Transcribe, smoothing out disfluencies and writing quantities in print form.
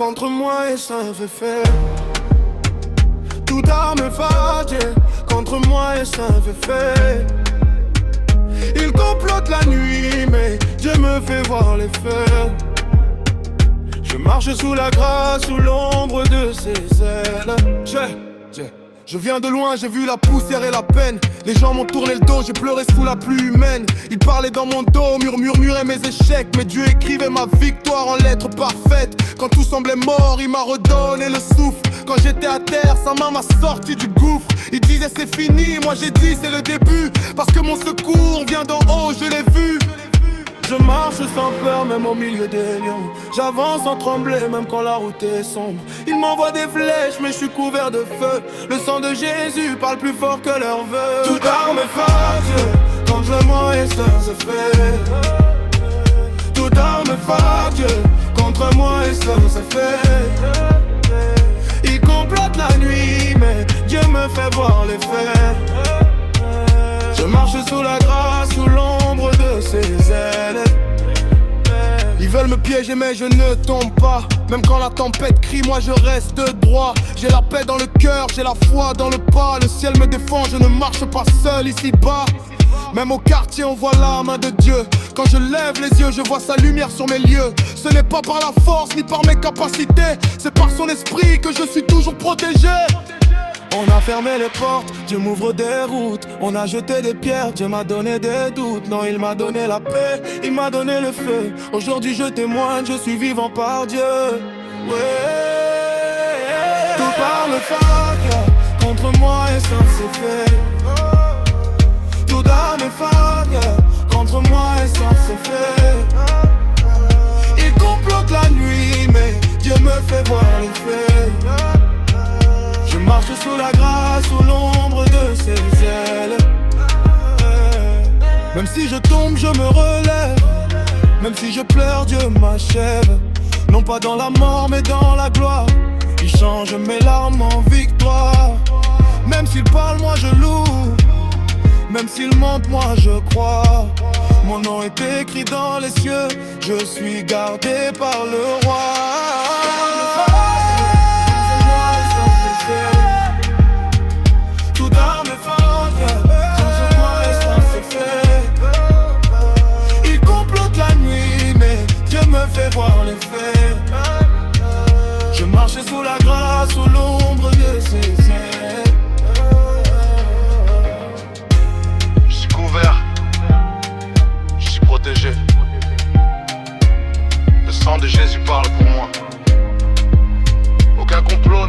contre moi et ça fait faire. Toute arme fatiguée contre moi et ça fait faire. Il complote la nuit mais Dieu me fait voir les faits. Je marche sous la grâce, sous l'ombre de ses ailes. Je viens de loin, j'ai vu la poussière et la peine. Les gens m'ont tourné le dos, j'ai pleuré sous la pluie humaine. Ils parlaient dans mon dos, murmuraient mes échecs. Mais Dieu écrivait ma victoire en lettres parfaites. Quand tout semblait mort, il m'a redonné le souffle. Quand j'étais à terre, sa main m'a sorti du gouffre. Il disait c'est fini, moi j'ai dit c'est le début. Parce que mon secours vient d'en haut, je l'ai vu. Je marche sans peur, même au milieu des lions. J'avance sans trembler, même quand la route est sombre. Ils m'envoient des flèches, mais je suis couvert de feu. Le sang de Jésus parle plus fort que leurs vœux. Toute arme est fâcheuse contre moi et ça se fait. Toute arme est fâcheuse contre moi et ça se fait. Ils complotent la nuit, mais Dieu me fait voir les faits. Je marche sous la grâce, sous l'ombre de ses ailes. Ils veulent me piéger mais je ne tombe pas. Même quand la tempête crie, moi je reste droit. J'ai la paix dans le cœur, j'ai la foi dans le pas. Le ciel me défend, je ne marche pas seul ici bas. Même au quartier on voit la main de Dieu. Quand je lève les yeux, je vois sa lumière sur mes lieux. Ce n'est pas par la force ni par mes capacités, c'est par son esprit que je suis toujours protégé. On a fermé les portes, Dieu m'ouvre des routes. On a jeté des pierres, Dieu m'a donné des doutes. Non, il m'a donné la paix, il m'a donné le feu. Aujourd'hui je témoigne, je suis vivant par Dieu. Ouais. Tout par le fac, contre moi et ça c'est fait. Tout arme est fac, contre moi et ça c'est fait. Il complote la nuit, mais Dieu me fait voir les faits. Je marche sous la grâce, sous l'ombre de ses ailes. Même si je tombe, je me relève. Même si je pleure, Dieu m'achève. Non pas dans la mort, mais dans la gloire. Il change mes larmes en victoire. Même s'il parle, moi je loue. Même s'il monte, moi je crois. Mon nom est écrit dans les cieux. Je suis gardé par le roi. Toute arme est forte, contre moi et ça se fait. Il complote la nuit, mais Dieu me fait voir les faits. Je marche sous la grâce, sous l'ombre de ses ailes. Je suis couvert, je suis protégé. Le sang de Jésus parle pour moi. Aucun complot